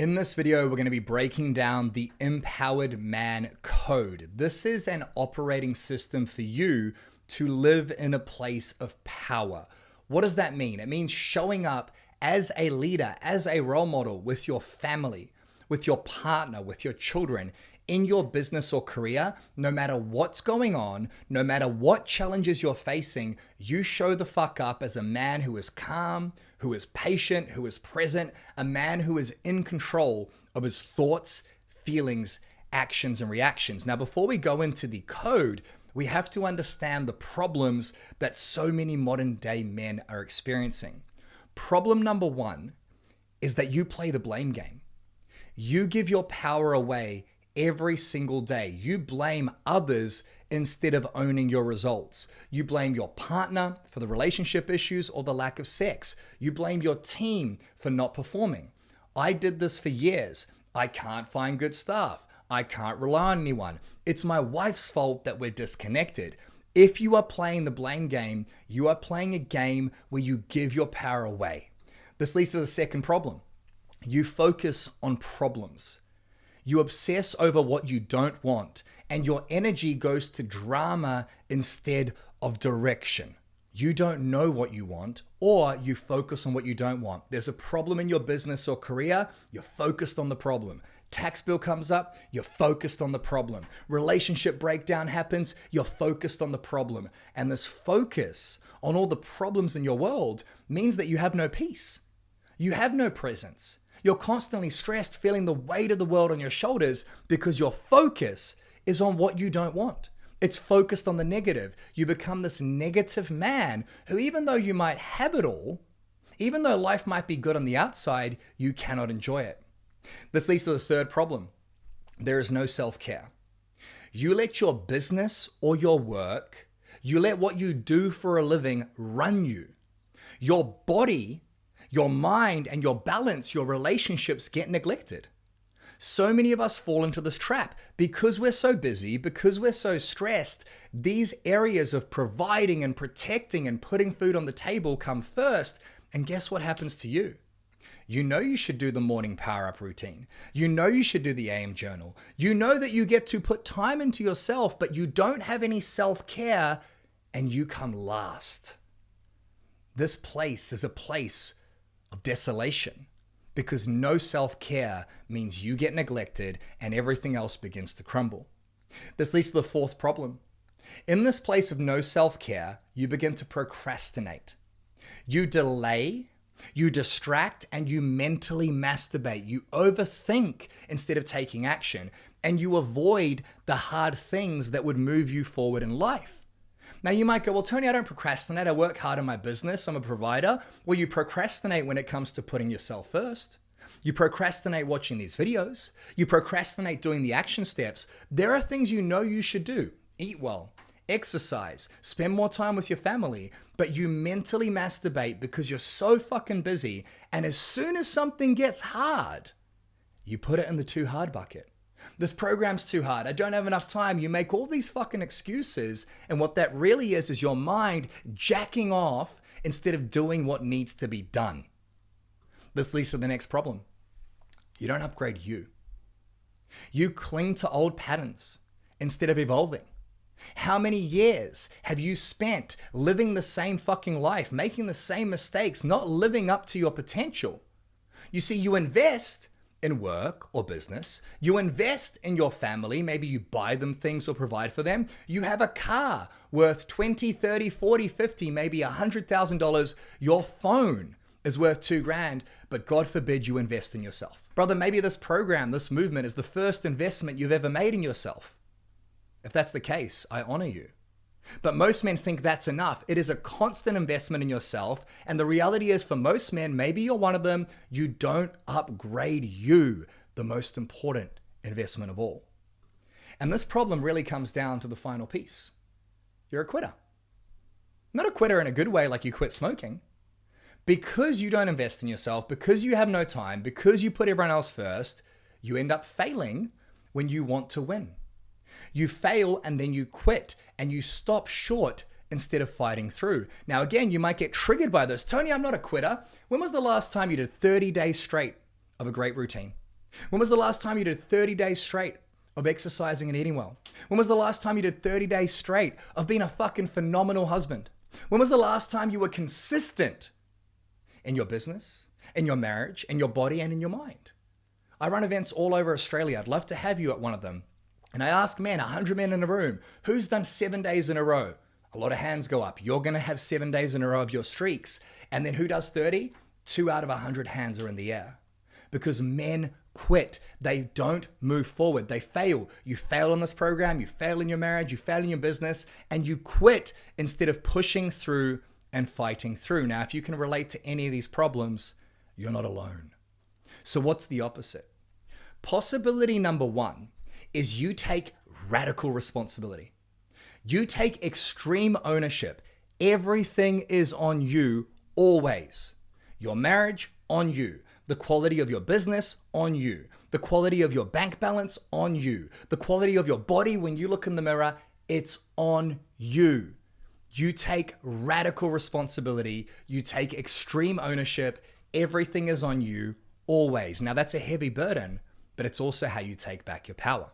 In this video, we're going to be breaking down the Empowered Man Code. This is an operating system for you to live in a place of power. What does that mean? It means showing up as a leader, as a role model with your family, with your partner, with your children, in your business or career. No matter what's going on, no matter what challenges you're facing, you show the fuck up as a man who is calm, who is patient, who is present, a man who is in control of his thoughts, feelings, actions, and reactions. Now, before we go into the code, we have to understand the problems that so many modern day men are experiencing. Problem number one is that you play the blame game. You give your power away every single day. You blame others instead of owning your results. You blame your partner for the relationship issues or the lack of sex. You blame your team for not performing. I did this for years. I can't find good staff. I can't rely on anyone. It's my wife's fault that we're disconnected. If you are playing the blame game, you are playing a game where you give your power away. This leads to the second problem. You focus on problems. You obsess over what you don't want, and your energy goes to drama instead of direction. You don't know what you want, or you focus on what you don't want. There's a problem in your business or career, you're focused on the problem. Tax bill comes up, you're focused on the problem. Relationship breakdown happens, you're focused on the problem. And this focus on all the problems in your world means that you have no peace. You have no presence. You're constantly stressed, feeling the weight of the world on your shoulders because your focus is on what you don't want. It's focused on the negative. You become this negative man who, even though you might have it all, even though life might be good on the outside, you cannot enjoy it. This leads to the third problem. There is no self-care. You let your business or your work, you let what you do for a living run you. Your body, your mind, and your balance, your relationships get neglected. So many of us fall into this trap because we're so busy, because we're so stressed. These areas of providing and protecting and putting food on the table come first. And guess what happens to you? You know you should do the morning power up routine. You know you should do the AM journal. You know that you get to put time into yourself, but you don't have any self-care and you come last. This place is a place of desolation because no self-care means you get neglected and everything else begins to crumble. This leads to the fourth problem. In this place of no self-care, you begin to procrastinate. You delay, you distract, and you mentally masturbate. You overthink instead of taking action, and you avoid the hard things that would move you forward in life. Now you might go, well, Tony, I don't procrastinate. I work hard in my business. I'm a provider. Well, you procrastinate when it comes to putting yourself first. You procrastinate watching these videos. You procrastinate doing the action steps. There are things you know you should do. Eat well, exercise, spend more time with your family, but you mentally masturbate because you're so fucking busy. And as soon as something gets hard, you put it in the too hard bucket. This program's too hard. I don't have enough time. You make all these fucking excuses. And what that really is your mind jacking off instead of doing what needs to be done. This leads to the next problem. You don't upgrade you. You cling to old patterns instead of evolving. How many years have you spent living the same fucking life, making the same mistakes, not living up to your potential? You see, you invest in work or business, you invest in your family, maybe you buy them things or provide for them. You have a car worth 20, 30, 40, 50, maybe $100,000. Your phone is worth $2,000, but God forbid you invest in yourself. Brother, maybe this program, this movement is the first investment you've ever made in yourself. If that's the case, I honor you. But most men think that's enough. It is a constant investment in yourself. And the reality is for most men, maybe you're one of them, you don't upgrade you, the most important investment of all. And this problem really comes down to the final piece. You're a quitter. Not a quitter in a good way like you quit smoking. Because you don't invest in yourself, because you have no time, because you put everyone else first, you end up failing when you want to win. You fail and then you quit and you stop short instead of fighting through. Now, again, you might get triggered by this. Tony, I'm not a quitter. When was the last time you did 30 days straight of a great routine? When was the last time you did 30 days straight of exercising and eating well? When was the last time you did 30 days straight of being a fucking phenomenal husband? When was the last time you were consistent in your business, in your marriage, in your body, and in your mind? I run events all over Australia. I'd love to have you at one of them. And I ask men, 100 men in a room, who's done 7 days in a row? A lot of hands go up. You're going to have 7 days in a row of your streaks. And then who does 30? 2 out of 100 hands are in the air. Because men quit. They don't move forward. They fail. You fail on this program. You fail in your marriage. You fail in your business. And you quit instead of pushing through and fighting through. Now, if you can relate to any of these problems, you're not alone. So what's the opposite? Possibility number one is you take radical responsibility. You take extreme ownership. Everything is on you always. Your marriage, on you. The quality of your business, on you. The quality of your bank balance, on you. The quality of your body when you look in the mirror, it's on you. You take radical responsibility. You take extreme ownership. Everything is on you always. Now that's a heavy burden, but it's also how you take back your power.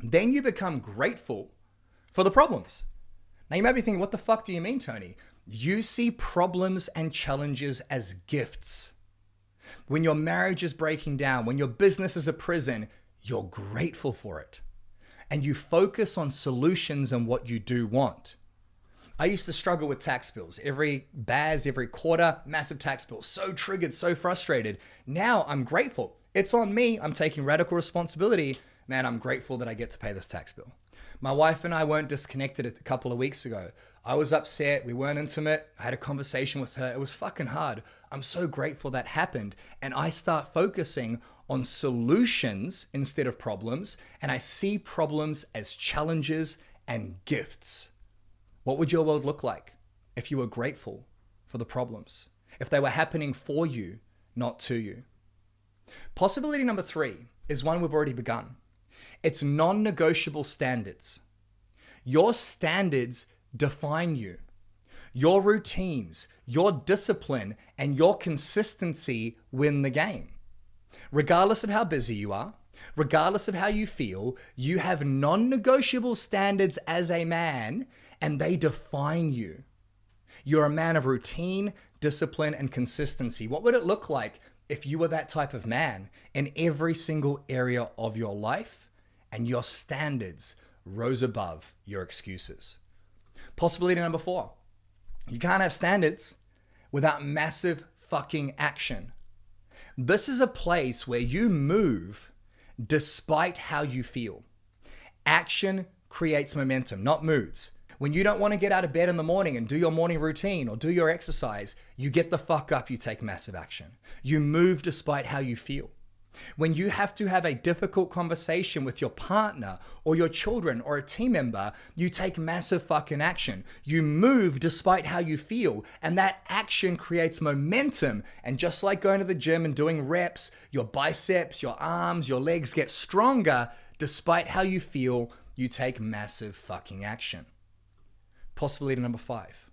Then you become grateful for the problems. Now you might be thinking, what the fuck do you mean, Tony? You see problems and challenges as gifts. When your marriage is breaking down, when your business is a prison, you're grateful for it. And you focus on solutions and what you do want. I used to struggle with tax bills. Every BAS, every quarter, massive tax bill. So triggered, so frustrated. Now I'm grateful. It's on me. I'm taking radical responsibility. Man, I'm grateful that I get to pay this tax bill. My wife and I weren't disconnected a couple of weeks ago. I was upset. We weren't intimate. I had a conversation with her. It was fucking hard. I'm so grateful that happened. And I start focusing on solutions instead of problems. And I see problems as challenges and gifts. What would your world look like if you were grateful for the problems? If they were happening for you, not to you? Possibility number 3 is one we've already begun. It's non-negotiable standards. Your standards define you. Your routines, your discipline, and your consistency win the game. Regardless of how busy you are, regardless of how you feel, you have non-negotiable standards as a man, and they define you. You're a man of routine, discipline, and consistency. What would it look like if you were that type of man in every single area of your life and your standards rose above your excuses? Possibility number 4. You can't have standards without massive fucking action. This is a place where you move despite how you feel. Action creates momentum, not moods. When you don't want to get out of bed in the morning and do your morning routine or do your exercise, you get the fuck up, you take massive action. You move despite how you feel. When you have to have a difficult conversation with your partner or your children or a team member, you take massive fucking action. You move despite how you feel, and that action creates momentum. And just like going to the gym and doing reps, your biceps, your arms, your legs get stronger. Despite how you feel, you take massive fucking action. Possibility number 5,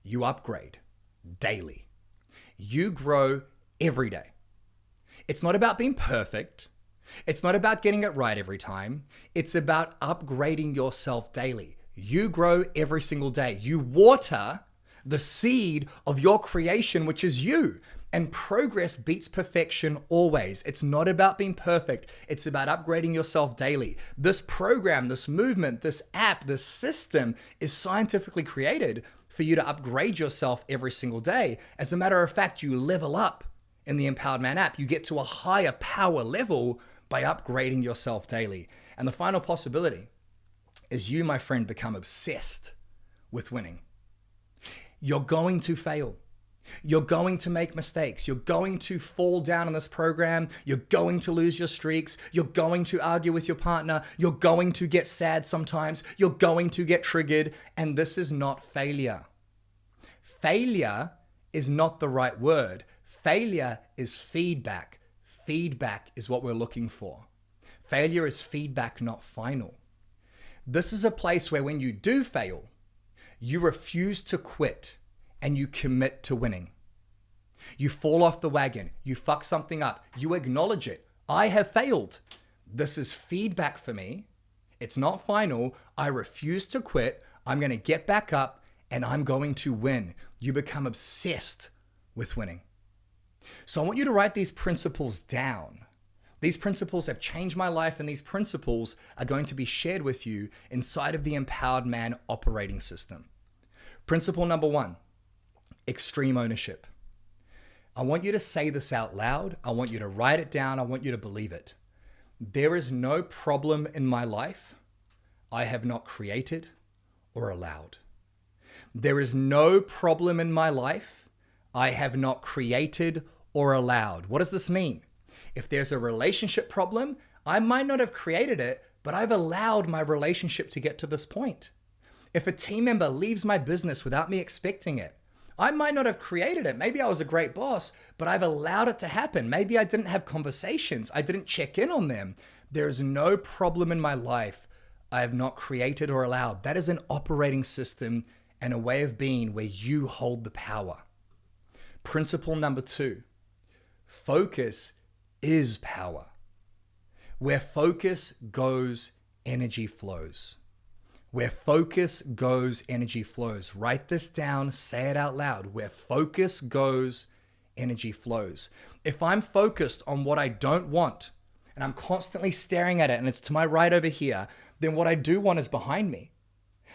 you upgrade daily. You grow every day. It's not about being perfect. It's not about getting it right every time. It's about upgrading yourself daily. You grow every single day. You water the seed of your creation, which is you. And progress beats perfection always. It's not about being perfect. It's about upgrading yourself daily. This program, this movement, this app, this system is scientifically created for you to upgrade yourself every single day. As a matter of fact, you level up in the Empowered Man app. You get to a higher power level by upgrading yourself daily. And the final possibility is you, my friend, become obsessed with winning. You're going to fail. You're going to make mistakes. You're going to fall down in this program. You're going to lose your streaks. You're going to argue with your partner. You're going to get sad sometimes. You're going to get triggered. And this is not failure. Failure is not the right word. Failure is feedback. Feedback is what we're looking for. Failure is feedback, not final. This is a place where when you do fail, you refuse to quit and you commit to winning. You fall off the wagon. You fuck something up. You acknowledge it. I have failed. This is feedback for me. It's not final. I refuse to quit. I'm going to get back up and I'm going to win. You become obsessed with winning. So I want you to write these principles down. These principles have changed my life, and these principles are going to be shared with you inside of the Empowered Man operating system. Principle number 1, extreme ownership. I want you to say this out loud. I want you to write it down. I want you to believe it. There is no problem in my life I have not created or allowed. There is no problem in my life I have not created or allowed. What does this mean? If there's a relationship problem, I might not have created it, but I've allowed my relationship to get to this point. If a team member leaves my business without me expecting it, I might not have created it. Maybe I was a great boss, but I've allowed it to happen. Maybe I didn't have conversations. I didn't check in on them. There is no problem in my life I have not created or allowed. That is an operating system and a way of being where you hold the power. Principle number 2, focus is power. Where focus goes, energy flows. Where focus goes, energy flows. Write this down, say it out loud. Where focus goes, energy flows. If I'm focused on what I don't want, and I'm constantly staring at it, and it's to my right over here, then what I do want is behind me.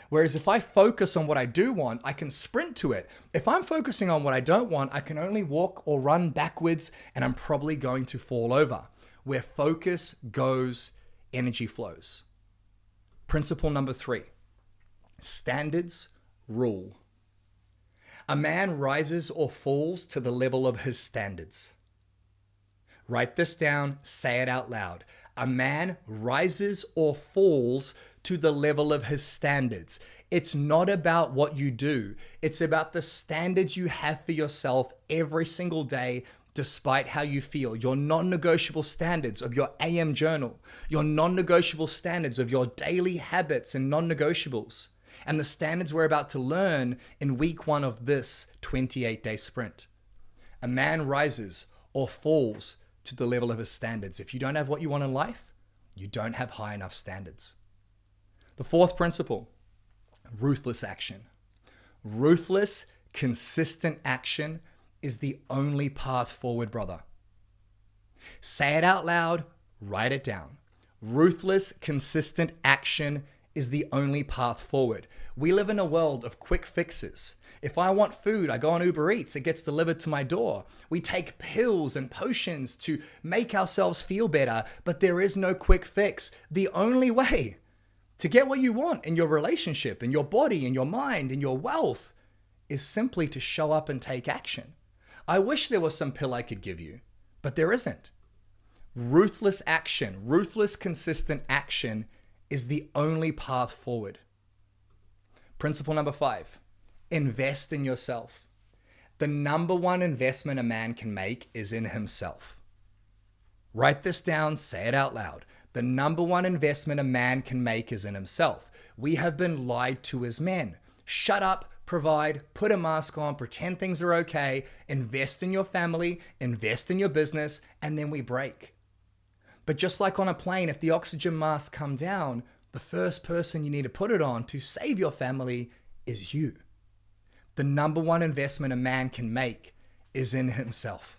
Whereas if I focus on what I do want, I can sprint to it. If I'm focusing on what I don't want, I can only walk or run backwards, and I'm probably going to fall over. Where focus goes, energy flows. Principle number 3, standards rule. A man rises or falls to the level of his standards. Write this down, say it out loud. A man rises or falls to the level of his standards. It's not about what you do. It's about the standards you have for yourself every single day, despite how you feel. Your non-negotiable standards of your AM journal, your non-negotiable standards of your daily habits and non-negotiables, and the standards we're about to learn in week 1 of this 28-day sprint. A man rises or falls to the level of his standards. If you don't have what you want in life, you don't have high enough standards. The 4th principle, ruthless action. Ruthless, consistent action is the only path forward, brother. Say it out loud, write it down. Ruthless, consistent action is the only path forward. We live in a world of quick fixes. If I want food, I go on Uber Eats, it gets delivered to my door. We take pills and potions to make ourselves feel better, but there is no quick fix. The only way to get what you want in your relationship, in your body, in your mind, in your wealth, is simply to show up and take action. I wish there was some pill I could give you, but there isn't. Ruthless action, ruthless, consistent action is the only path forward. Principle number 5, invest in yourself. The number 1 investment a man can make is in himself. Write this down, say it out loud. The number 1 investment a man can make is in himself. We have been lied to as men. Shut up, provide, put a mask on, pretend things are okay, invest in your family, invest in your business, and then we break. But just like on a plane, if the oxygen mask comes down, the first person you need to put it on to save your family is you. The number 1 investment a man can make is in himself.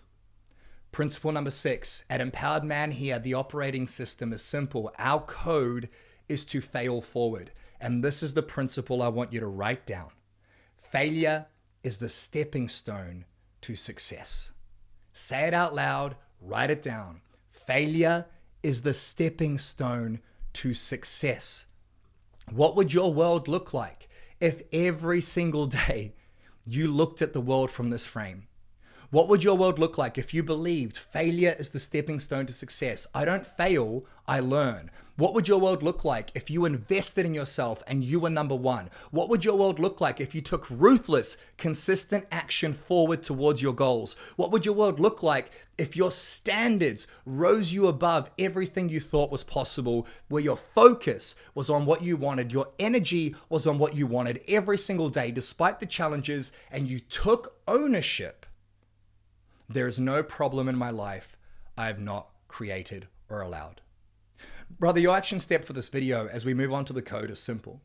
Principle number 6, at Empowered Man here, the operating system is simple. Our code is to fail forward. And this is the principle I want you to write down. Failure is the stepping stone to success. Say it out loud, write it down. Failure is the stepping stone to success. What would your world look like if every single day you looked at the world from this frame? What would your world look like if you believed failure is the stepping stone to success? I don't fail, I learn. What would your world look like if you invested in yourself and you were number 1? What would your world look like if you took ruthless, consistent action forward towards your goals? What would your world look like if your standards rose you above everything you thought was possible, where your focus was on what you wanted, your energy was on what you wanted every single day, despite the challenges, and you took ownership? There is no problem in my life I have not created, or allowed. Brother, your action step for this video as we move on to the code is simple.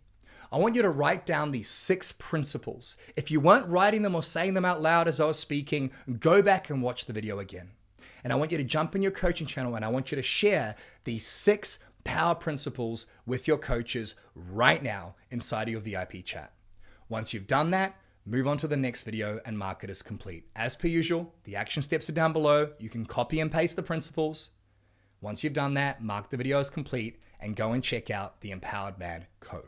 I want you to write down these 6 principles. If you weren't writing them or saying them out loud as I was speaking, go back and watch the video again. And I want you to jump in your coaching channel and I want you to share these 6 power principles with your coaches right now inside of your VIP chat. Once you've done that, move on to the next video and mark it as complete. As per usual, the action steps are down below. You can copy and paste the principles. Once you've done that, mark the video as complete and go and check out the Empowered Man code.